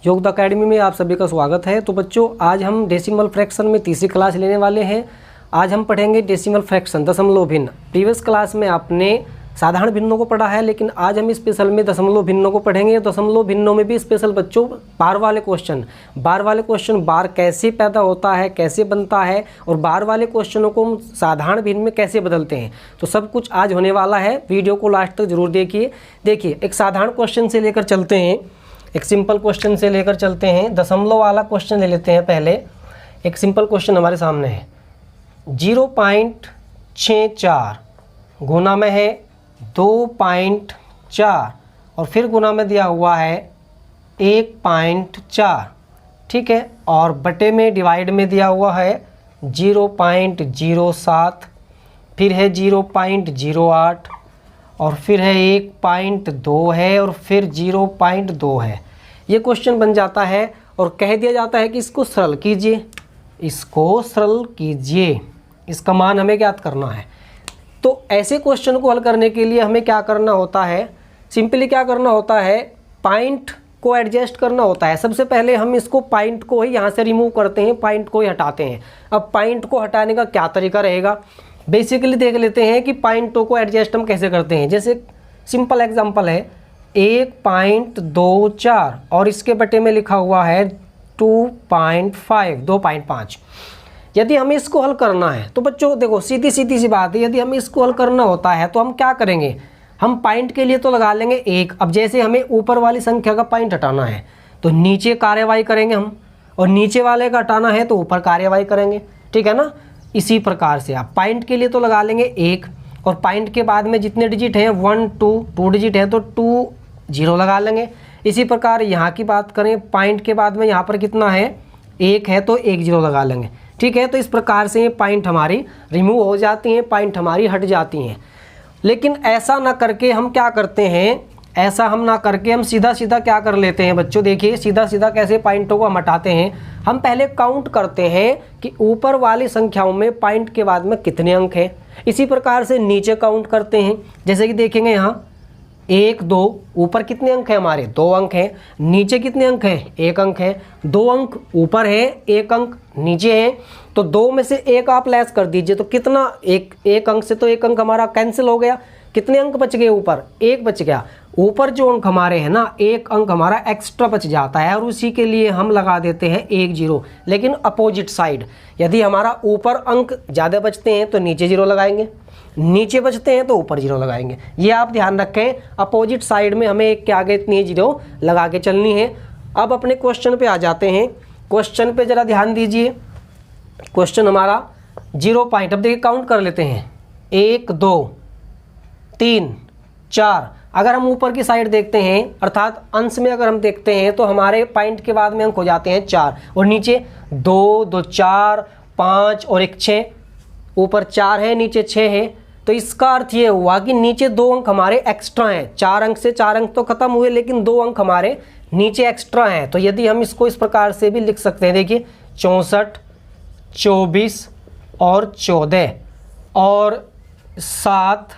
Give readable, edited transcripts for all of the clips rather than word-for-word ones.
योग अकेडमी में आप सभी का स्वागत है। तो बच्चों, आज हम डेसिमल फ्रैक्शन में तीसरी क्लास लेने वाले हैं। आज हम पढ़ेंगे डेसिमल फ्रैक्शन, दशमलव भिन्न। प्रीवियस क्लास में आपने साधारण भिन्नों को पढ़ा है, लेकिन आज हम स्पेशल में दशमलव भिन्नों को पढ़ेंगे। दशमलव भिन्नों में भी स्पेशल बच्चों बार वाले क्वेश्चन बार कैसे पैदा होता है, कैसे बनता है, और बार वाले क्वेश्चनों को हम साधारण भिन्न में कैसे बदलते हैं, तो सब कुछ आज होने वाला है। वीडियो को लास्ट तक जरूर देखिए। एक साधारण क्वेश्चन से लेकर चलते हैं, एक सिंपल क्वेश्चन से लेकर चलते हैं। दशमलव वाला क्वेश्चन ले लेते हैं पहले। एक सिंपल क्वेश्चन हमारे सामने है, 0.64 गुना में है 2.4 और फिर गुना में दिया हुआ है 1.4, ठीक है, और बटे में डिवाइड में दिया हुआ है 0.07, फिर है 0.08 और फिर है 1.2 है और फिर 0.2 है। ये क्वेश्चन बन जाता है और कह दिया जाता है कि इसको सरल कीजिए, इसका मान हमें ज्ञात करना है। तो ऐसे क्वेश्चन को हल करने के लिए हमें क्या करना होता है, सिंपली क्या करना होता है, पॉइंट को एडजस्ट करना होता है। सबसे पहले हम इसको पॉइंट को ही यहाँ से रिमूव करते हैं, पॉइंट को ही हटाते हैं। अब पॉइंट को हटाने का क्या तरीका रहेगा, बेसिकली देख लेते हैं कि पॉइंटों को एडजस्ट हम कैसे करते हैं। जैसे सिंपल एग्जांपल है 1.24 और इसके बटे में लिखा हुआ है 2.5। यदि हमें इसको हल करना है तो बच्चों देखो, सीधी सी बात है, यदि हमें इसको हल करना होता है तो हम क्या करेंगे, हम पॉइंट के लिए तो लगा लेंगे 1। अब जैसे हमें ऊपर वाली संख्या का पॉइंट हटाना है तो नीचे कार्यवाही करेंगे हम, और नीचे वाले का हटाना है तो ऊपर कार्यवाही करेंगे, ठीक है ना। इसी प्रकार से आप पॉइंट के लिए तो लगा लेंगे 1 और पॉइंट के बाद में जितने डिजिट हैं 1 2 डिजिट है तो 2 0 लगा लेंगे। इसी प्रकार यहाँ की बात करें, पॉइंट के बाद में यहाँ पर कितना है, 1 है तो 1 0 लगा लेंगे, ठीक है। तो इस प्रकार से पॉइंट हमारी रिमूव हो जाती हैं, पॉइंट हमारी हट जाती हैं। लेकिन ऐसा ना करके हम क्या करते हैं, ऐसा हम ना करके हम सीधा क्या कर लेते हैं बच्चों, देखिए सीधा कैसे पॉइंटों को हम हटाते हैं। हम पहले काउंट करते हैं कि ऊपर वाली संख्याओं में पॉइंट के बाद में कितने अंक हैं। इसी प्रकार से नीचे काउंट करते हैं। जैसे कि देखेंगे यहाँ 1 2, ऊपर कितने अंक हैं हमारे, 2 अंक हैं। नीचे कितने अंक हैं, 1 अंक है। 2 अंक ऊपर है, 1 अंक नीचे है। तो 2 में से 1 आप लेस कर दीजिए तो कितना, एक अंक से तो 1 अंक हमारा कैंसिल हो गया। कितने अंक बच गए ऊपर, 1 बच गया। ऊपर जो अंक हमारे हैं ना, 1 अंक हमारा एक्स्ट्रा बच जाता है और उसी के लिए हम लगा देते हैं 1 0। लेकिन अपोजिट साइड, यदि हमारा ऊपर अंक ज़्यादा बचते हैं तो नीचे 0 लगाएंगे, नीचे बचते हैं तो ऊपर 0 लगाएंगे। ये आप ध्यान रखें, अपोजिट साइड में हमें एक के आगे इतनी 0 लगा के चलनी है। अब अपने क्वेश्चन पे आ जाते हैं। क्वेश्चन पे ज़रा ध्यान दीजिए। क्वेश्चन हमारा 0 पॉइंट, अब देखिए काउंट कर लेते हैं, 1 2 3 4। अगर हम ऊपर की साइड देखते हैं, अर्थात अंश में अगर हम देखते हैं तो हमारे पॉइंट के बाद में अंक हो जाते हैं 4 और नीचे 2 2 4 5 और 1 6। ऊपर 4 है, नीचे 6 है। तो इसका अर्थ ये हुआ कि नीचे 2 अंक हमारे एक्स्ट्रा हैं। 4 अंक से 4 अंक तो खत्म हुए, लेकिन 2 अंक हमारे नीचे एक्स्ट्रा हैं। तो यदि हम इसको इस प्रकार से भी लिख सकते हैं, देखिए 64 24 और 14 और 7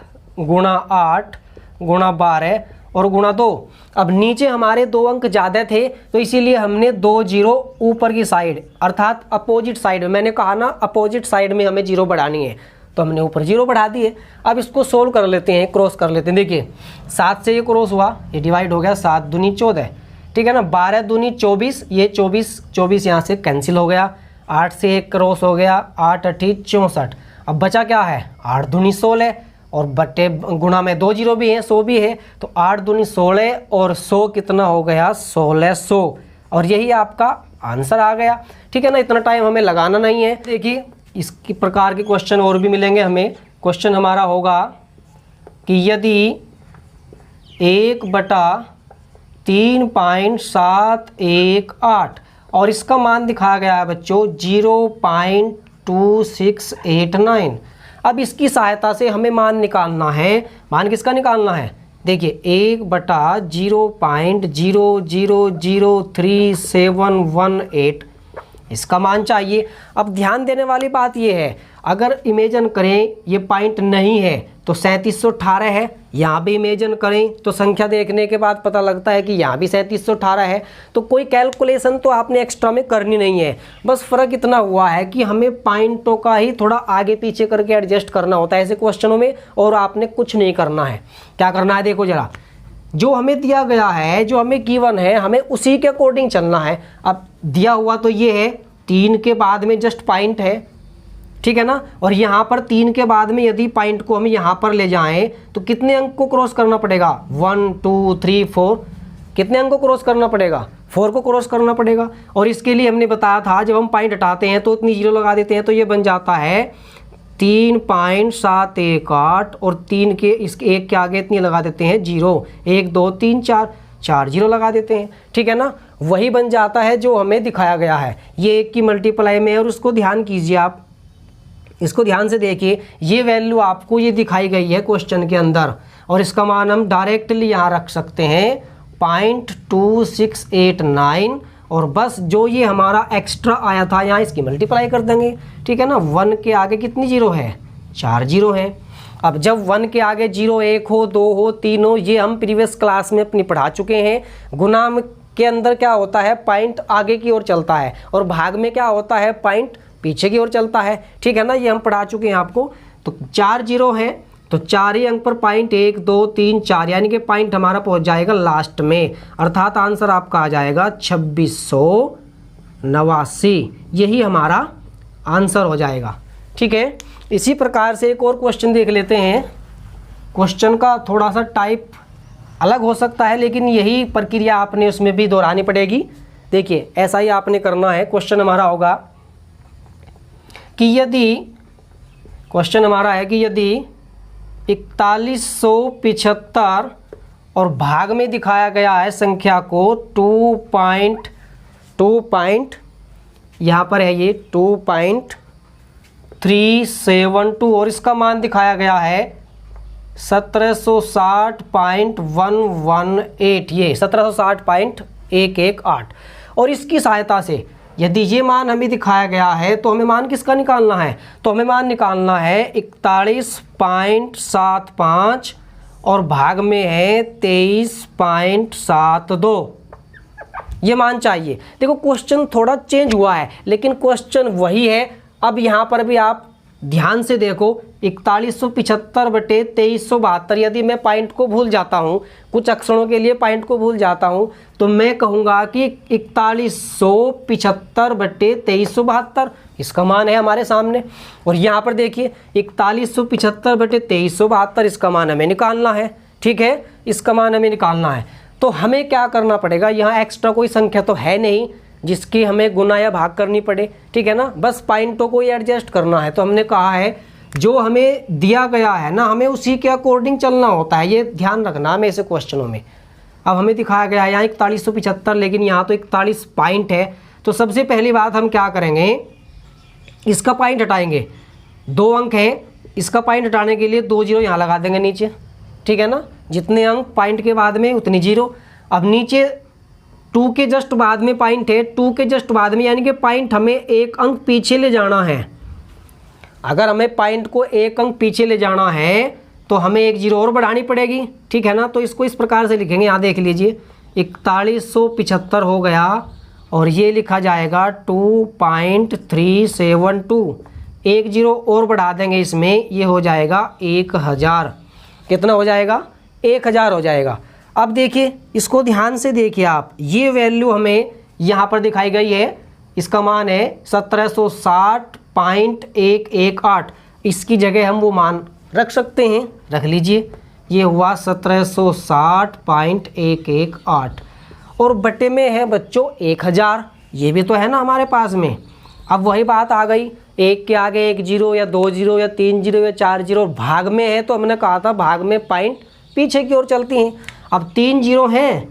गुणा 8 गुणा 12 और गुणा 2। अब नीचे हमारे 2 अंक ज़्यादा थे तो इसीलिए हमने 2 0 ऊपर की साइड, अर्थात अपोजिट साइड, मैंने कहा ना अपोजिट साइड में हमें 0 बढ़ानी है, तो हमने ऊपर 0 बढ़ा दिए। अब इसको सोल्व कर लेते हैं, क्रॉस कर लेते हैं। देखिए 7 से ये क्रॉस हुआ, ये डिवाइड हो गया, 7 दूनी 14, ठीक है ना। 12 दूनी 24, ये 24 यहाँ से कैंसिल हो गया। 8 से 1 क्रॉस हो गया, 8 8 64। अब बचा क्या है, 8 दूनी 16 और बटे गुणा में 2 0 भी हैं, 100 भी है। तो 8 दूनी 16 और 100 कितना हो गया, 1600। और यही आपका आंसर आ गया, ठीक है ना। इतना टाइम हमें लगाना नहीं है। देखिए इस प्रकार के क्वेश्चन और भी मिलेंगे हमें। क्वेश्चन हमारा होगा कि यदि 1/3.718 और इसका मान दिखाया गया है बच्चों 0.2689। अब इसकी सहायता से हमें मान निकालना है। मान किसका निकालना है, देखिए 1/0.00038718 इसका मान चाहिए। अब ध्यान देने वाली बात ये है, अगर इमेजिन करें ये पॉइंट नहीं है तो 3718 है, यहाँ भी इमेजिन करें तो संख्या देखने के बाद पता लगता है कि यहाँ भी 3718 है। तो कोई कैलकुलेशन तो आपने एक्स्ट्रा में करनी नहीं है, बस फ़र्क इतना हुआ है कि हमें पॉइंटों का ही थोड़ा आगे पीछे करके एडजस्ट करना होता है ऐसे क्वेश्चनों में, और आपने कुछ नहीं करना है। क्या करना है, देखो ज़रा, जो हमें दिया गया है, जो हमें गिवन है, हमें उसी के अकॉर्डिंग चलना है। अब दिया हुआ तो ये है, 3 के बाद में जस्ट पॉइंट है, ठीक है ना, और यहाँ पर 3 के बाद में यदि पॉइंट को हम यहाँ पर ले जाएं तो कितने अंक को क्रॉस करना पड़ेगा, 1 2 3 4, कितने अंक को क्रॉस करना पड़ेगा, 4 को क्रॉस करना पड़ेगा। और इसके लिए हमने बताया था जब हम पॉइंट हटाते हैं तो इतनी जीरो लगा देते हैं, तो ये बन जाता है 3.718 और 3 के इसके एक के आगे इतनी लगा देते हैं 0, 1 2 3 4 जीरो लगा देते हैं, ठीक है ना। वही बन जाता है जो हमें दिखाया गया है, ये 1 की मल्टीप्लाई में है। और उसको ध्यान कीजिए, आप इसको ध्यान से देखिए, ये वैल्यू आपको ये दिखाई गई है क्वेश्चन के अंदर, और इसका मान हम डायरेक्टली यहाँ रख सकते हैं 0.2689, और बस जो ये हमारा एक्स्ट्रा आया था यहाँ इसकी मल्टीप्लाई कर देंगे, ठीक है ना। 1 के आगे कितनी जीरो है, 4 जीरो है। अब जब 1 के आगे जीरो 1 हो 2 हो 3 हो, ये हम प्रीवियस क्लास में अपनी पढ़ा चुके हैं। गुना के अंदर क्या होता है, पॉइंट आगे की ओर चलता है, और भाग में क्या होता है, पॉइंट पीछे की ओर चलता है, ठीक है ना। ये हम पढ़ा चुके हैं आपको। तो 4 जीरो है तो 4 ही अंक पर पॉइंट 1 2 3 4, यानी कि पॉइंट हमारा पहुंच जाएगा लास्ट में, अर्थात आंसर आपका आ जाएगा 2689, यही हमारा आंसर हो जाएगा, ठीक है। इसी प्रकार से एक और क्वेश्चन देख लेते हैं। क्वेश्चन का थोड़ा सा टाइप अलग हो सकता है, लेकिन यही प्रक्रिया आपने उसमें भी दोहरानी पड़ेगी। देखिए, ऐसा ही आपने करना है। क्वेश्चन हमारा होगा कि यदि, क्वेश्चन हमारा है कि यदि 4175 और भाग में दिखाया गया है संख्या को 2 यहाँ पर है ये 2.372, और इसका मान दिखाया गया है 1760.118, ये 1760.118। और इसकी सहायता से यदि ये मान हमें दिखाया गया है तो हमें मान किसका निकालना है, तो हमें मान निकालना है 41.75 और भाग में है 23.72, ये मान चाहिए। देखो, क्वेश्चन थोड़ा चेंज हुआ है लेकिन क्वेश्चन वही है। अब यहाँ पर भी आप ध्यान से देखो, 4175/2372, यदि मैं पॉइंट को भूल जाता हूँ, कुछ अक्षरों के लिए पॉइंट को भूल जाता हूँ, तो मैं कहूँगा कि 4175/2372 इसका मान है हमारे सामने। और यहाँ पर देखिए 4175/2372 इसका मान हमें निकालना है, ठीक है, इसका मान हमें निकालना है। तो हमें क्या करना पड़ेगा, यहाँ एक्स्ट्रा कोई संख्या तो है नहीं जिसकी हमें गुना या भाग करनी पड़े, ठीक है ना, बस पॉइंटों को ही एडजस्ट करना है। तो हमने कहा है जो हमें दिया गया है ना, हमें उसी के अकॉर्डिंग चलना होता है, ये ध्यान रखना हमें ऐसे क्वेश्चनों में। अब हमें दिखाया गया है यहाँ 4175, लेकिन यहाँ तो 41 पॉइंट है। तो सबसे पहली बात हम क्या करेंगे, इसका पॉइंट हटाएंगे, 2 अंक है, इसका पॉइंट हटाने के लिए 2 जीरो यहाँ लगा देंगे नीचे, ठीक है ना, जितने अंक पॉइंट के बाद में उतनी जीरो। अब नीचे 2 के जस्ट बाद में पॉइंट है, 2 के जस्ट बाद में, यानी कि पॉइंट हमें 1 अंक पीछे ले जाना है। अगर हमें पॉइंट को 1 अंक पीछे ले जाना है तो हमें 1 जीरो और बढ़ानी पड़ेगी, ठीक है ना। तो इसको इस प्रकार से लिखेंगे, यहाँ देख लीजिए 4175 हो गया, और ये लिखा जाएगा 2.372, 1 जीरो और बढ़ा देंगे इसमें, ये हो जाएगा 1000। कितना हो जाएगा, 1000 हो जाएगा। अब देखिए, इसको ध्यान से देखिए आप, ये वैल्यू हमें यहाँ पर दिखाई गई है, इसका मान है 1760.118, इसकी जगह हम वो मान रख सकते हैं, रख लीजिए, ये हुआ 1760.118, और बटे में है बच्चों 1000, ये भी तो है ना हमारे पास में। अब वही बात आ गई, 1 के आगे 1 जीरो या 2 जीरो या 3 जीरो या 4 जीरो, भाग में है तो हमने कहा था भाग में पॉइंट पीछे की ओर चलती हैं। अब 3 जीरो हैं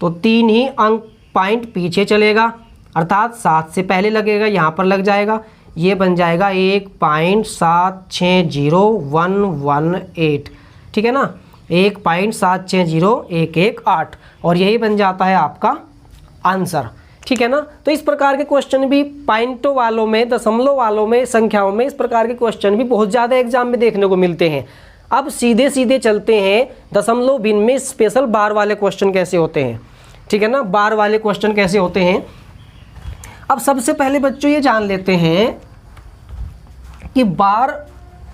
तो 3 ही अंक पॉइंट पीछे चलेगा, अर्थात 7 से पहले लगेगा, यहाँ पर लग जाएगा, ये बन जाएगा 1.760118, ठीक है ना, 1.760118, और यही बन जाता है आपका आंसर, ठीक है ना। तो इस प्रकार के क्वेश्चन भी पॉइंटों वालों में, दशमलव वालों में, संख्याओं में इस प्रकार के क्वेश्चन भी बहुत ज़्यादा एग्जाम में देखने को मिलते हैं। अब सीधे सीधे चलते हैं दशमलव भिन्न में स्पेशल बार वाले क्वेश्चन कैसे होते हैं, ठीक है ना। बार वाले क्वेश्चन कैसे होते हैं। अब सबसे पहले बच्चों ये जान लेते हैं कि बार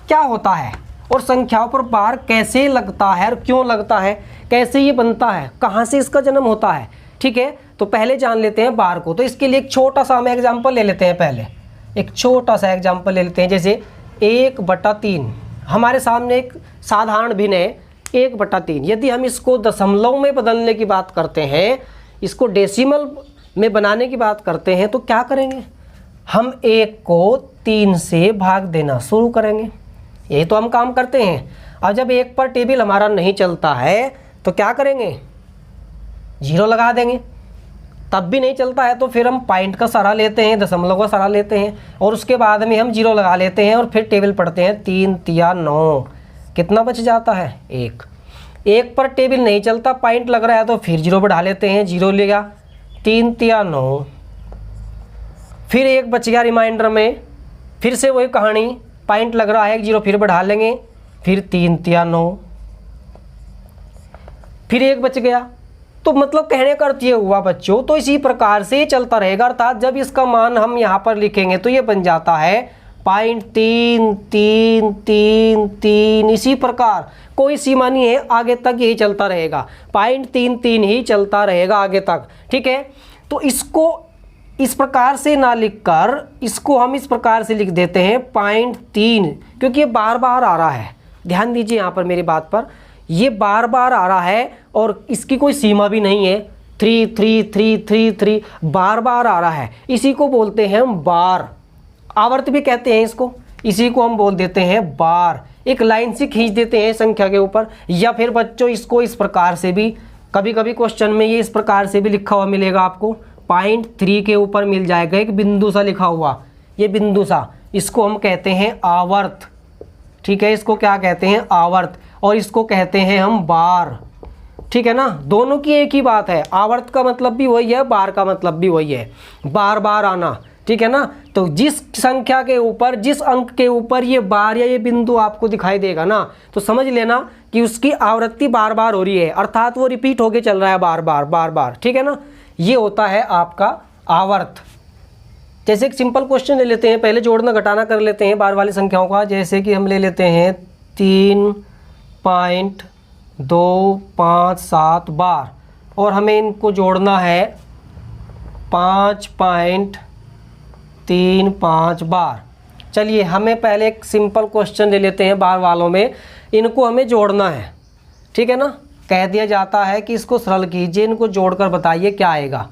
क्या होता है और संख्याओं पर बार कैसे लगता है और क्यों लगता है, कैसे ये बनता है, कहाँ से इसका जन्म होता है, ठीक है। तो पहले जान लेते हैं बार को। तो इसके लिए एक छोटा सा हम एग्जाम्पल ले लेते हैं। पहले एक छोटा सा एग्जाम्पल ले लेते हैं, जैसे 1/3 हमारे सामने एक साधारण भिन्न है 1/3। यदि हम इसको दशमलव में बदलने की बात करते हैं, इसको डेसिमल में बनाने की बात करते हैं, तो क्या करेंगे, हम 1 को 3 से भाग देना शुरू करेंगे। यही तो हम काम करते हैं। अब जब 1 पर टेबल हमारा नहीं चलता है तो क्या करेंगे, 0 लगा देंगे। तब भी नहीं चलता है तो फिर हम पॉइंट का सहारा लेते हैं, दशमलव का सहारा लेते हैं और उसके बाद में हम 0 लगा लेते हैं और फिर टेबल पढ़ते हैं। 3 तिया 9, कितना बच जाता है 1। 1 पर टेबल नहीं चलता, पॉइंट लग रहा है तो फिर 0 बढ़ा लेते हैं, 0 ले गया, 3 तिया 9, फिर 1 बच गया रिमाइंडर में, फिर से वही कहानी, पॉइंट लग रहा है 0 फिर बढ़ा लेंगे, फिर 3 तिया 9, फिर 1 बच गया। तो मतलब कहने का अर्थ ये हुआ बच्चों, तो इसी प्रकार से चलता रहेगा। अर्थात जब इसका मान हम यहाँ पर लिखेंगे तो ये बन जाता है 0.33333। इसी प्रकार कोई सीमा नहीं है, आगे तक यही चलता रहेगा, 0.33 ही चलता रहेगा आगे तक, ठीक है। तो इसको इस प्रकार से ना लिखकर इसको हम इस प्रकार से लिख देते हैं 0.3, क्योंकि ये बार बार आ रहा है। ध्यान दीजिए यहाँ पर मेरी बात पर, ये बार बार आ रहा है और इसकी कोई सीमा भी नहीं है। 33333 बार बार आ रहा है, इसी को बोलते हैं हम बार, आवर्त भी कहते हैं इसको, इसी को हम बोल देते हैं बार। एक लाइन से खींच देते हैं संख्या के ऊपर। या फिर बच्चों इसको इस प्रकार से भी, कभी कभी क्वेश्चन में ये इस प्रकार से भी लिखा हुआ मिलेगा आपको, 0.3 के ऊपर मिल जाएगा एक बिंदु सा लिखा हुआ, ये बिंदु सा, इसको हम कहते हैं आवर्त, ठीक है। इसको क्या कहते हैं, आवर्त, और इसको कहते हैं हम बार, ठीक है ना। दोनों की एक ही बात है, आवर्त का मतलब भी वही है, बार का मतलब भी वही है, बार बार आना, ठीक है ना। तो जिस संख्या के ऊपर, जिस अंक के ऊपर ये बार या ये बिंदु आपको दिखाई देगा ना, तो समझ लेना कि उसकी आवृत्ति बार बार हो रही है, अर्थात वो रिपीट होके चल रहा है बार बार बार बार, ठीक है ना। ये होता है आपका आवर्त। जैसे एक सिंपल क्वेश्चन ले लेते हैं, पहले जोड़ना घटाना कर लेते हैं बार वाली संख्याओं का। जैसे कि हम ले लेते हैं 3.257 बार और हमें इनको जोड़ना है 5.35 बार। चलिए हमें पहले एक सिंपल क्वेश्चन ले लेते हैं बार वालों में, इनको हमें जोड़ना है, ठीक है ना। कह दिया जाता है कि इसको सरल कीजिए, इनको जोड़कर बताइए क्या आएगा।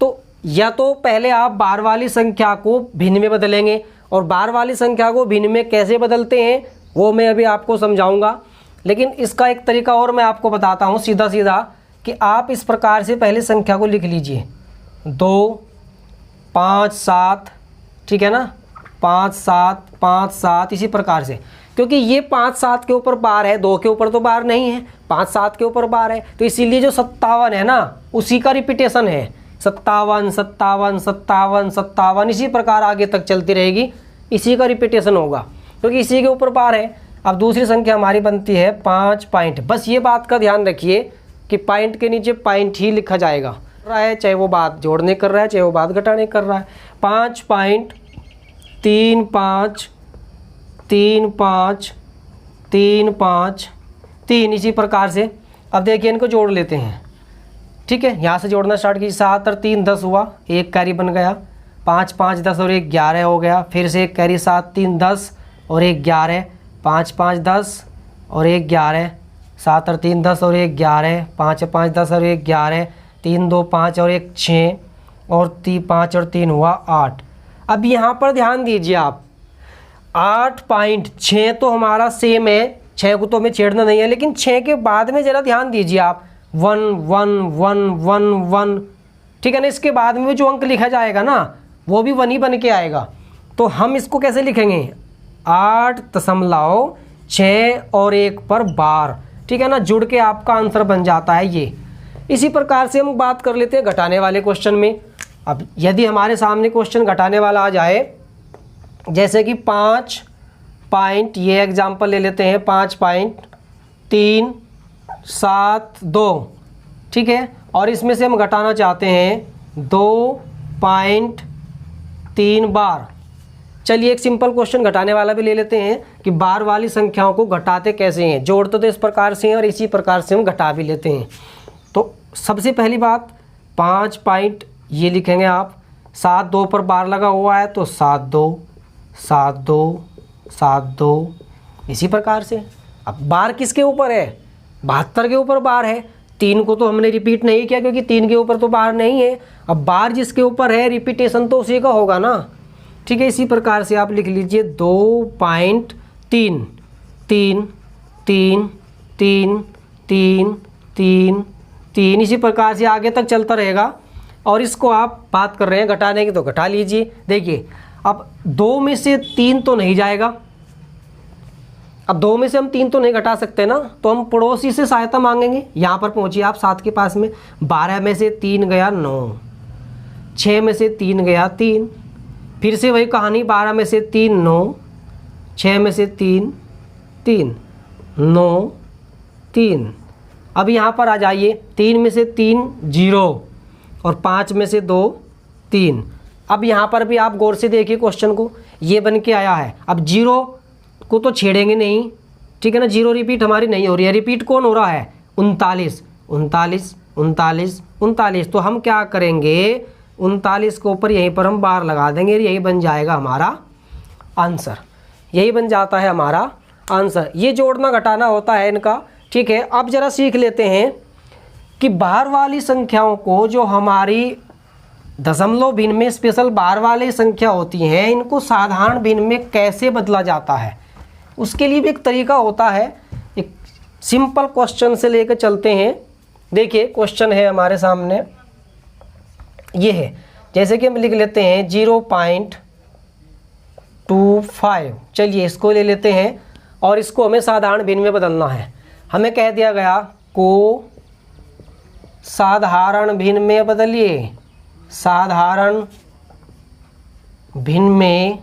तो या तो पहले आप बार वाली संख्या को भिन्न में बदलेंगे, और बार वाली संख्या को भिन्न में कैसे बदलते हैं वो मैं अभी आपको समझाऊंगा। लेकिन इसका एक तरीका और मैं आपको बताता हूँ सीधा सीधा, कि आप इस प्रकार से पहले संख्या को लिख लीजिए 2 5 7, ठीक है ना, 5 7 5 7, इसी प्रकार से, क्योंकि ये 5 7 के ऊपर बार है, 2 के ऊपर तो बार नहीं है, 5 7 के ऊपर बार है, तो इसीलिए जो 57 है ना उसी का रिपीटेशन है, 57 57 57 57, इसी प्रकार आगे तक चलती रहेगी, इसी का रिपीटेशन होगा क्योंकि इसी के ऊपर बार है। अब दूसरी संख्या हमारी बनती है 5 पॉइंट। बस ये बात का ध्यान रखिए कि पॉइंट के नीचे पॉइंट ही लिखा जाएगा, रहा है चाहे वो बात जोड़ने कर रहा है चाहे वो बात घटाने कर रहा है। 5.353535 इसी प्रकार से। अब देखिए इनको जोड़ लेते हैं, ठीक है। यहाँ से जोड़ना स्टार्ट कीजिए, 7 और 3 10 हुआ, एक कैरी बन गया, 5 5 10 और 1 11 हो गया, फिर से एक कैरी 7 3 10 और 1 11, 5 5 10 और 1 11, 7 और 3 10 और 1 11, 5 5 10 और 1 11, 3 2 5 और 1 6 और 5 और 3 हुआ 8। अब यहाँ पर ध्यान दीजिए आप, 8.6 तो हमारा सेम है, 6 को तो हमें छेड़ना नहीं है, लेकिन 6 के बाद में ज़रा ध्यान दीजिए आप, 1 1 1 1 1, ठीक है ना। इसके बाद में जो अंक लिखा जाएगा ना वो भी 1 ही बन के आएगा। तो हम इसको कैसे लिखेंगे, 8.6 और 1 पर बार, ठीक है ना, जुड़ के आपका आंसर बन जाता है ये। इसी प्रकार से हम बात कर लेते हैं घटाने वाले क्वेश्चन में। अब यदि हमारे सामने क्वेश्चन घटाने वाला आ जाए, जैसे कि 5 पॉइंट, ये एग्जाम्पल ले लेते हैं, 5.372, ठीक है, और इसमें से हम घटाना चाहते हैं 2.3 बार। चलिए एक सिंपल क्वेश्चन घटाने वाला भी ले लेते हैं कि बार वाली संख्याओं को घटाते कैसे हैं। जोड़ते तो इस प्रकार से हैं और इसी प्रकार से हम घटा भी लेते हैं। तो सबसे पहली बात 5 पॉइंट ये लिखेंगे आप, 7 2 पर बार लगा हुआ है तो 7 2 7 2 7 2, इसी प्रकार से। अब बार किसके ऊपर है? 72 के ऊपर बार है। 3 को तो हमने रिपीट नहीं किया क्योंकि 3 के ऊपर तो बार नहीं है। अब बार जिसके ऊपर है रिपीटेशन तो उसी का होगा ना, ठीक है। इसी प्रकार से आप लिख लीजिए 2.3 3 3 3 3 3 3, इसी प्रकार से आगे तक चलता रहेगा। और इसको आप बात कर रहे हैं घटाने की तो घटा लीजिए। देखिए अब 2 में से 3 तो नहीं जाएगा, अब 2 में से हम 3 तो नहीं घटा सकते ना, तो हम पड़ोसी से सहायता मांगेंगे। यहाँ पर पहुँचिए आप 7 के पास में, 12 में से 3 गया 9, 6 में से 3 गया 3, फिर से वही कहानी, 12 में से 3 9, 6 में से 3 3 9 3। अब यहाँ पर आ जाइए, 3 में से 3 0 और 5 में से 2 3। अब यहाँ पर भी आप गौर से देखिए क्वेश्चन को, ये बन के आया है। अब 0 को तो छेड़ेंगे नहीं, ठीक है ना, 0 रिपीट हमारी नहीं हो रही है। रिपीट कौन हो रहा है? 39 39 39 39। तो हम क्या करेंगे, 39 के ऊपर यहीं पर हम बार लगा देंगे, यही बन जाएगा हमारा आंसर, यही बन जाता है हमारा आंसर। ये जोड़ना घटाना होता है इनका, ठीक है। अब जरा सीख लेते हैं कि बार वाली संख्याओं को, जो हमारी दशमलव भिन्न में स्पेशल बार वाली संख्या होती हैं, इनको साधारण भिन्न में कैसे बदला जाता है। उसके लिए भी एक तरीका होता है। एक सिंपल क्वेश्चन से लेकर चलते हैं। देखिए क्वेश्चन है हमारे सामने, ये है, जैसे कि हम लिख लेते हैं 0.25। चलिए इसको ले लेते हैं और इसको हमें साधारण भिन्न में बदलना है। हमें कह दिया गया को साधारण भिन्न में बदलिए, साधारण भिन्न में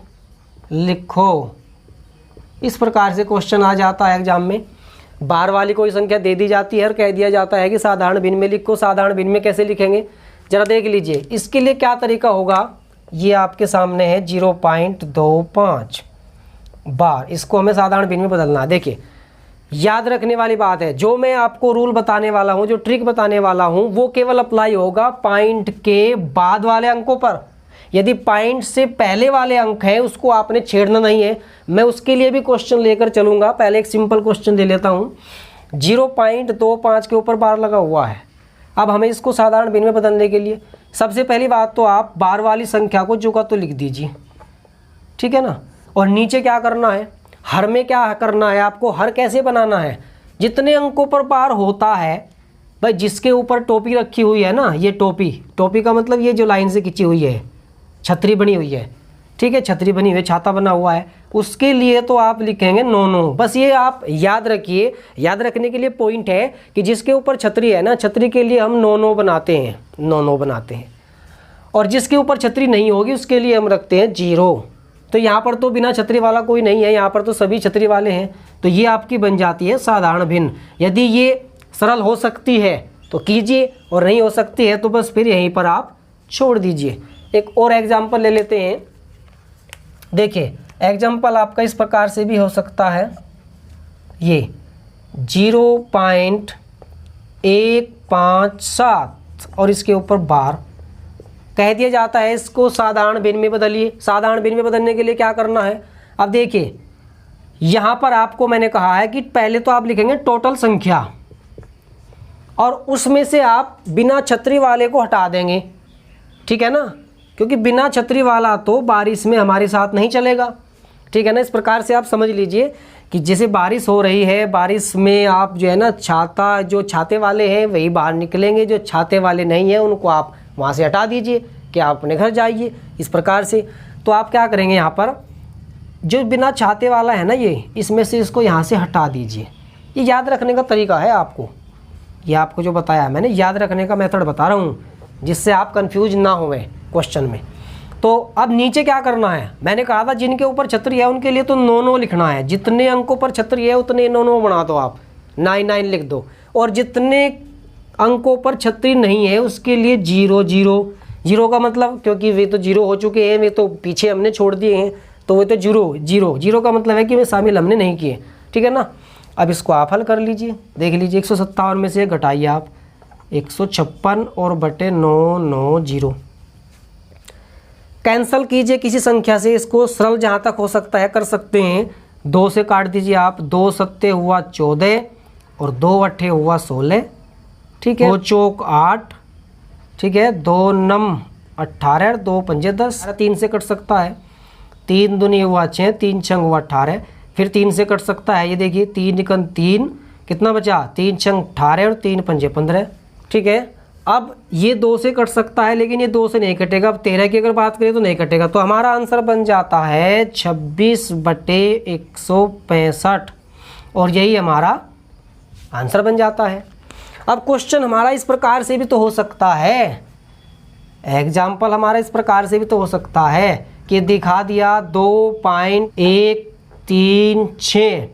लिखो। इस प्रकार से क्वेश्चन आ जाता है एग्जाम में। बार वाली कोई संख्या दे दी जाती है और कह दिया जाता है कि साधारण भिन्न में लिखो। साधारण भिन्न में कैसे लिखेंगे जरा देख लीजिए। इसके लिए क्या तरीका होगा, ये आपके सामने है 0.25 बार, इसको हमें साधारण भिन्न में बदलना है। देखिए याद रखने वाली बात है, जो मैं आपको रूल बताने वाला हूँ, जो ट्रिक बताने वाला हूँ, वो केवल अप्लाई होगा पॉइंट के बाद वाले अंकों पर। यदि पॉइंट से पहले वाले अंक हैं उसको आपने छेड़ना नहीं है। मैं उसके लिए भी क्वेश्चन लेकर चलूँगा। पहले एक सिंपल क्वेश्चन ले लेता हूँ। 0.25 के ऊपर बार लगा हुआ है। अब हमें इसको साधारण भिन्न में बदलने के लिए सबसे पहली बात तो आप बार वाली संख्या को जो का तो लिख दीजिए, ठीक है ना। और नीचे क्या करना है, हर में क्या करना है आपको, हर कैसे बनाना है, जितने अंकों पर बार होता है भाई, जिसके ऊपर टोपी रखी हुई है ना, ये टोपी का मतलब ये जो लाइन से खींची हुई है, छतरी बनी हुई है, ठीक है, छतरी बनी हुई है, छाता बना हुआ है, उसके लिए तो आप लिखेंगे 9 9। बस ये आप याद रखिए। याद रखने के लिए पॉइंट है कि जिसके ऊपर छतरी है ना, छतरी के लिए हम 9 9 बनाते हैं, 9 9 बनाते हैं। और जिसके ऊपर छतरी नहीं होगी उसके लिए हम रखते हैं 0। तो यहाँ पर तो बिना छतरी वाला कोई नहीं है, यहाँ पर तो सभी छतरी वाले हैं। तो ये आपकी बन जाती है साधारण भिन्न। यदि ये सरल हो सकती है तो कीजिए, और नहीं हो सकती है तो बस फिर यहीं पर आप छोड़ दीजिए। एक और एग्जाम्पल ले लेते हैं। देखिए एग्जाम्पल आपका इस प्रकार से भी हो सकता है, ये 0.157 और इसके ऊपर बार कह दिया जाता है, इसको साधारण भिन्न में बदलिए। साधारण भिन्न में बदलने के लिए क्या करना है, अब देखिए यहाँ पर आपको मैंने कहा है कि पहले तो आप लिखेंगे टोटल संख्या और उसमें से आप बिना छतरी वाले को हटा देंगे, ठीक है ना, क्योंकि बिना छतरी वाला तो बारिश में हमारे साथ नहीं चलेगा, ठीक है ना। इस प्रकार से आप समझ लीजिए कि जैसे बारिश हो रही है, बारिश में आप जो है ना छाता, जो छाते वाले हैं वही बाहर निकलेंगे, जो छाते वाले नहीं हैं उनको आप वहाँ से हटा दीजिए कि आप अपने घर जाइए। इस प्रकार से तो आप क्या करेंगे, यहाँ पर जो बिना छाते वाला है ना, ये इसमें से इसको यहाँ से हटा दीजिए। ये याद रखने का तरीका है आपको, ये आपको जो बताया है मैंने, याद रखने का मेथड बता रहा हूँ जिससे आप कंफ्यूज ना होवें। क्वेश्चन में। तो अब नीचे क्या करना है, मैंने कहा था जिनके ऊपर छतरी है उनके लिए तो 9 लिखना है। जितने अंकों पर छतरी है उतने 9 बना दो, आप 9 लिख दो। और जितने अंकों पर छतरी नहीं है उसके लिए 0 का मतलब, क्योंकि वे तो 0 हो चुके हैं, वे तो पीछे हमने छोड़ दिए हैं, तो वे तो 0 का मतलब है कि वे शामिल हमने नहीं किए, ठीक है ना। अब इसको आप हल कर लीजिए, देख लीजिए 157 में से घटाइए आप 156 और बटे 990 कैंसल कीजिए किसी संख्या से। इसको सरल जहाँ तक हो सकता है कर सकते हैं। 2 से काट दीजिए आप, 2 सत्ते हुआ 14 और 2 अट्ठे हुआ 16, ठीक है। 2 चौक 8, ठीक है। 2 नम 18, 2 पंजे 10, 3 से कट सकता है। 3 दूनी हुआ 6, 3 छंग हुआ 18, फिर 3 से कट सकता है। ये देखिए 3 निकन 3, कितना बचा, 3 छंग 18 और 3 पंजे 15, ठीक है। अब ये 2 से कट सकता है लेकिन ये 2 से नहीं कटेगा। अब 13 की अगर बात करें तो नहीं कटेगा, तो हमारा आंसर बन जाता है 26/165 और यही हमारा आंसर बन जाता है। अब क्वेश्चन हमारा इस प्रकार से भी तो हो सकता है, एग्जाम्पल हमारा इस प्रकार से भी तो हो सकता है कि दिखा दिया 2.136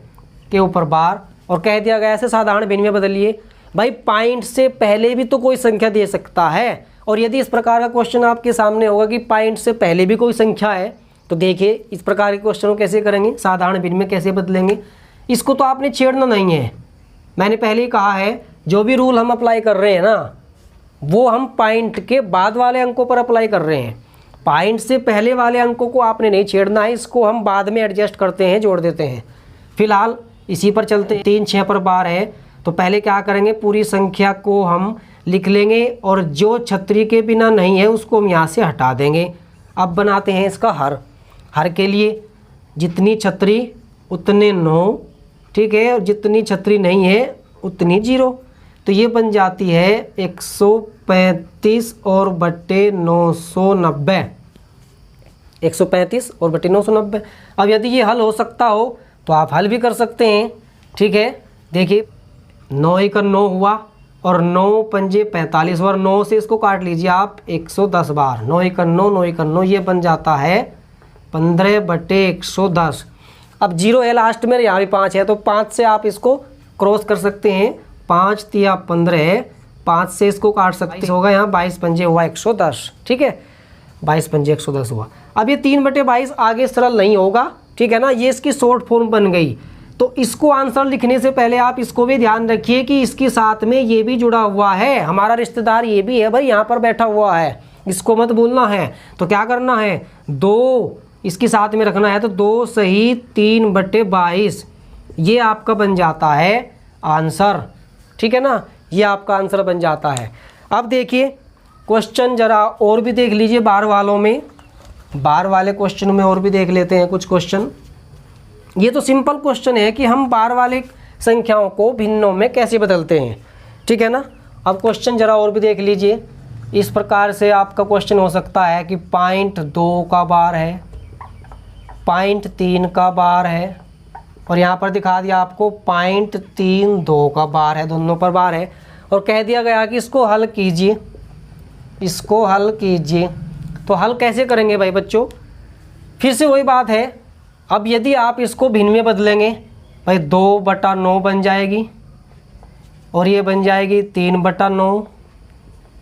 के ऊपर बार और कह दिया गया ऐसे साधारण भिन्न में बदलिए। भाई पॉइंट से पहले भी तो कोई संख्या दे सकता है, और यदि इस प्रकार का क्वेश्चन आपके सामने होगा कि पॉइंट से पहले भी कोई संख्या है, तो देखिए इस प्रकार के क्वेश्चन को कैसे करेंगे, साधारण भिन्न में कैसे बदलेंगे। इसको तो आपने छेड़ना नहीं है, मैंने पहले ही कहा है जो भी रूल हम अप्लाई कर रहे हैं ना वो हम पॉइंट के बाद वाले अंकों पर अप्लाई कर रहे हैं। पॉइंट से पहले वाले अंकों को आपने नहीं छेड़ना है, इसको हम बाद में एडजस्ट करते हैं, जोड़ देते हैं। फिलहाल इसी पर चलते हैं। 3 6 पर बार है तो पहले क्या करेंगे, पूरी संख्या को हम लिख लेंगे और जो छतरी के बिना नहीं है उसको हम यहाँ से हटा देंगे। अब बनाते हैं इसका हर। हर के लिए जितनी छतरी उतने 9, ठीक है, और जितनी छतरी नहीं है उतनी 0। तो ये बन जाती है 135 और बटे 990, 135 और बटे 990। अब यदि ये हल हो सकता हो तो आप हल भी कर सकते हैं, ठीक है। देखिए 9 1 9 हुआ और 9 पंजे 45 और 9 से इसको काट लीजिए आप 110 बार। 9 1 9 9 1 9, ये बन जाता है 15/110। अब 0 है लास्ट में, यहाँ भी 5 है तो 5 से आप इसको क्रॉस कर सकते हैं। 5 तिया 15, 5 से इसको काट सकते होगा, यहाँ 22 पंजे हुआ 110, ठीक है। 22 पंजे 110 हुआ। अब ये 3/22 आगे सरल नहीं होगा, ठीक है ना, ये इसकी शॉर्ट फॉर्म बन गई। तो इसको आंसर लिखने से पहले आप इसको भी ध्यान रखिए कि इसके साथ में ये भी जुड़ा हुआ है, हमारा रिश्तेदार ये भी है भाई, यहाँ पर बैठा हुआ है, इसको मत भूलना है। तो क्या करना है, 2 इसके साथ में रखना है, तो 2 सही 3/22 ये आपका बन जाता है आंसर, ठीक है ना, ये आपका आंसर बन जाता है। अब देखिए क्वेश्चन जरा और भी देख लीजिए बार वालों में, बार वाले क्वेश्चन में और भी देख लेते हैं कुछ क्वेश्चन। ये तो सिंपल क्वेश्चन है कि हम बार वाले संख्याओं को भिन्नों में कैसे बदलते हैं, ठीक है ना। अब क्वेश्चन जरा और भी देख लीजिए। इस प्रकार से आपका क्वेश्चन हो सकता है कि 0.2 का बार है, 0.3 का बार है, और यहाँ पर दिखा दिया आपको 0.32 का बार है, दोनों पर बार है, और कह दिया गया कि इसको हल कीजिए, इसको हल कीजिए। तो हल कैसे करेंगे भाई बच्चों, फिर से वही बात है। अब यदि आप इसको भिन्न में बदलेंगे भाई 2/9 बन जाएगी, और ये बन जाएगी 3/9,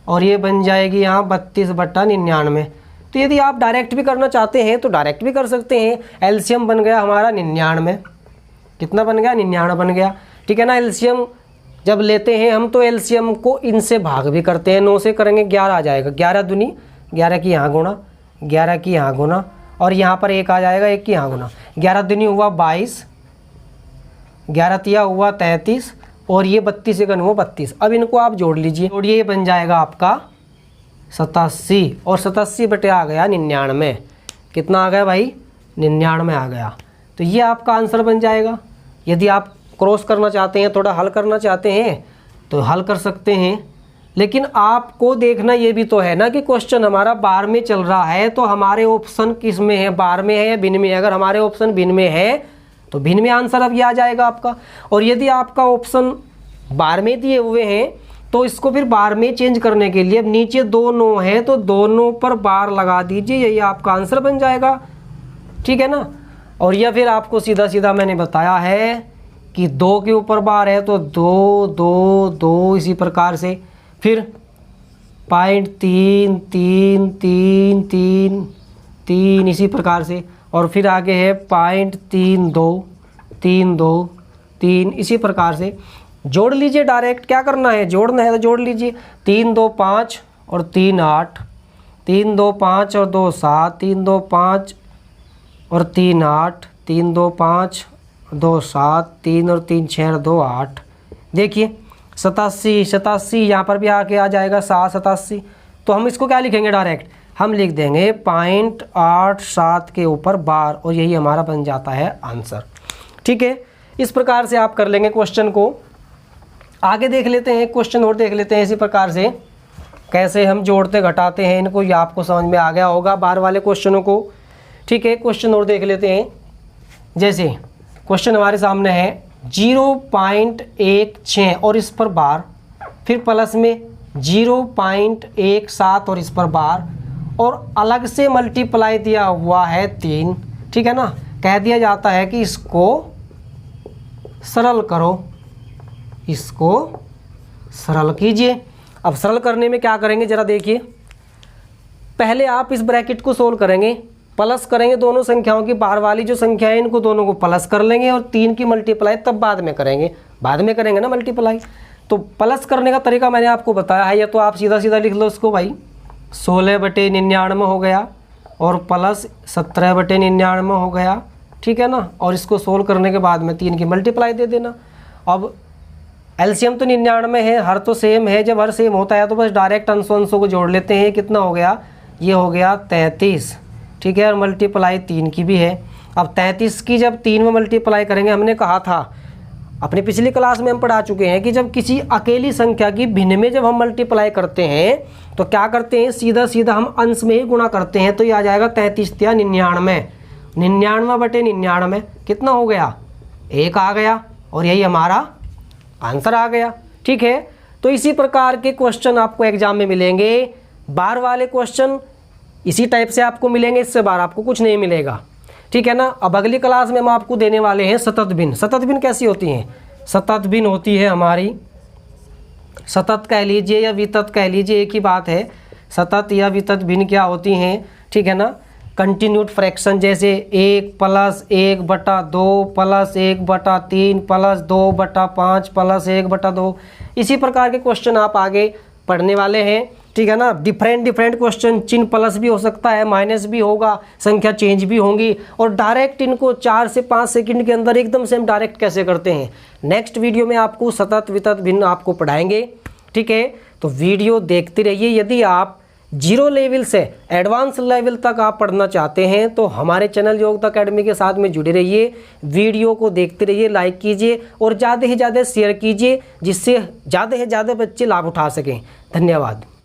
और ये बन जाएगी यहाँ 32/99। तो यदि आप डायरेक्ट भी करना चाहते हैं तो डायरेक्ट भी कर सकते हैं। एलसीएम बन गया हमारा 99, कितना बन गया, 99 बन गया, ठीक है ना। एलसीएम जब लेते हैं हम तो एलसीएम को इनसे भाग भी करते हैं, 9 से करेंगे 11 आ जाएगा, 11 दूनी 11 की यहाँ गुणा, 11 की यहाँ गुणा, और यहाँ पर 1 आ जाएगा, 1 की यहाँ गुणा। 11 दूनी हुआ 22, 11 तिया हुआ 33, और ये 32 से हुआ 32। अब इनको आप जोड़ लीजिए, जोड़िए, ये बन जाएगा आपका 87, और 87 बटे आ गया 99, कितना आ गया भाई, 99 आ गया। तो ये आपका आंसर बन जाएगा। यदि आप क्रॉस करना चाहते हैं, थोड़ा हल करना चाहते हैं तो हल कर सकते हैं, लेकिन आपको देखना ये भी तो है ना कि क्वेश्चन हमारा बार में चल रहा है, तो हमारे ऑप्शन किस में है, बार में है या भिन्न में है। अगर हमारे ऑप्शन भिन्न में है तो भिन्न में आंसर अब ये आ जाएगा आपका, और यदि आपका ऑप्शन बार में दिए हुए हैं तो इसको फिर बार में चेंज करने के लिए अब नीचे 2 9 है तो दोनों पर बार लगा दीजिए, यही आपका आंसर बन जाएगा। ठीक है ना। और या फिर आपको सीधा सीधा मैंने बताया है कि 2 के ऊपर बार है तो 2 2 2 इसी प्रकार से, फिर 0.3 3 3 3 3 इसी प्रकार से, और फिर आगे है 0.32 3 2 3 इसी प्रकार से। जोड़ लीजिए, डायरेक्ट क्या करना है, जोड़ना है तो जोड़ लीजिए। 3 2 5 और 3 8, 3 2 5 और 2 7, 3 2 5 और 3 8, 3 2 5 2 7, 3 और 3 6 और 2 8। देखिए 87 87 यहाँ पर भी आके आ जाएगा 7 87। तो हम इसको क्या लिखेंगे, डायरेक्ट हम लिख देंगे 0.87 के ऊपर बार, और यही हमारा बन जाता है आंसर। ठीक है, इस प्रकार से आप कर लेंगे क्वेश्चन को। आगे देख लेते हैं, क्वेश्चन और देख लेते हैं इसी प्रकार से कैसे हम जोड़ते घटाते हैं इनको, ये आपको समझ में आ गया होगा बार वाले क्वेश्चनों को। ठीक है, क्वेश्चन और देख लेते हैं। जैसे क्वेश्चन हमारे सामने है 0.16 और इस पर बार, फिर प्लस में 0.17 और इस पर बार, और अलग से मल्टीप्लाई दिया हुआ है 3। ठीक है ना। कह दिया जाता है कि इसको सरल करो, इसको सरल कीजिए। अब सरल करने में क्या करेंगे जरा देखिए। पहले आप इस ब्रैकेट को सोल्व करेंगे, प्लस करेंगे दोनों संख्याओं की, बाहर वाली जो संख्या है इनको दोनों को प्लस कर लेंगे, और 3 की मल्टीप्लाई तब बाद में करेंगे, बाद में करेंगे ना मल्टीप्लाई। तो प्लस करने का तरीका मैंने आपको बताया है, या तो आप सीधा सीधा लिख लो इसको भाई 16/99 हो गया, और प्लस 17/99 हो गया। ठीक है ना। और इसको सोल्व करने के बाद में 3 की मल्टीप्लाई दे देना। अब एलसीएम तो 99 है, हर तो सेम है, जब हर सेम होता है तो बस डायरेक्ट अंशों को जोड़ लेते हैं। कितना हो गया, ये हो गया 33। ठीक है, और मल्टीप्लाई 3 की भी है। अब 33 की जब 3 में मल्टीप्लाई करेंगे, हमने कहा था अपनी पिछली क्लास में हम पढ़ा चुके हैं कि जब किसी अकेली संख्या की भिन्न में जब हम मल्टीप्लाई करते हैं तो क्या करते हैं, सीधा सीधा हम अंश में ही गुणा करते हैं। तो ये आ जाएगा 33 या 99, 99/99 कितना हो गया, 1 आ गया, और यही हमारा आंसर आ गया। ठीक है, तो इसी प्रकार के क्वेश्चन आपको एग्जाम में मिलेंगे। बार वाले क्वेश्चन इसी टाइप से आपको मिलेंगे, इससे बार आपको कुछ नहीं मिलेगा। ठीक है ना। अब अगली क्लास में हम आपको देने वाले हैं सतत भिन्न। सतत भिन्न कैसी होती हैं, सतत भिन्न होती है हमारी, सतत कह लीजिए या वितत कह लीजिए, एक ही बात है। सतत या वितत भिन्न क्या होती हैं, ठीक है ना। कंटिन्यूड फ्रैक्शन, जैसे 1 + 1/2 + 1/3 + 2/5 + 1/2, इसी प्रकार के क्वेश्चन आप आगे पढ़ने वाले हैं। ठीक है ना। डिफरेंट क्वेश्चन, चिन्ह प्लस भी हो सकता है, माइनस भी होगा, संख्या चेंज भी होंगी, और डायरेक्ट इनको 4 से 5 सेकंड के अंदर एकदम से हम डायरेक्ट कैसे करते हैं, नेक्स्ट वीडियो में आपको सतत वितत भिन्न आपको पढ़ाएंगे। ठीक है, तो वीडियो देखते रहिए। यदि आप 0 लेवल से एडवांस लेवल तक आप पढ़ना चाहते हैं तो हमारे चैनल योग्यता अकेडमी के साथ में जुड़े रहिए, वीडियो को देखते रहिए, लाइक कीजिए और ज़्यादा से ज़्यादा शेयर कीजिए, जिससे ज़्यादा से ज़्यादा बच्चे लाभ उठा सकें। धन्यवाद।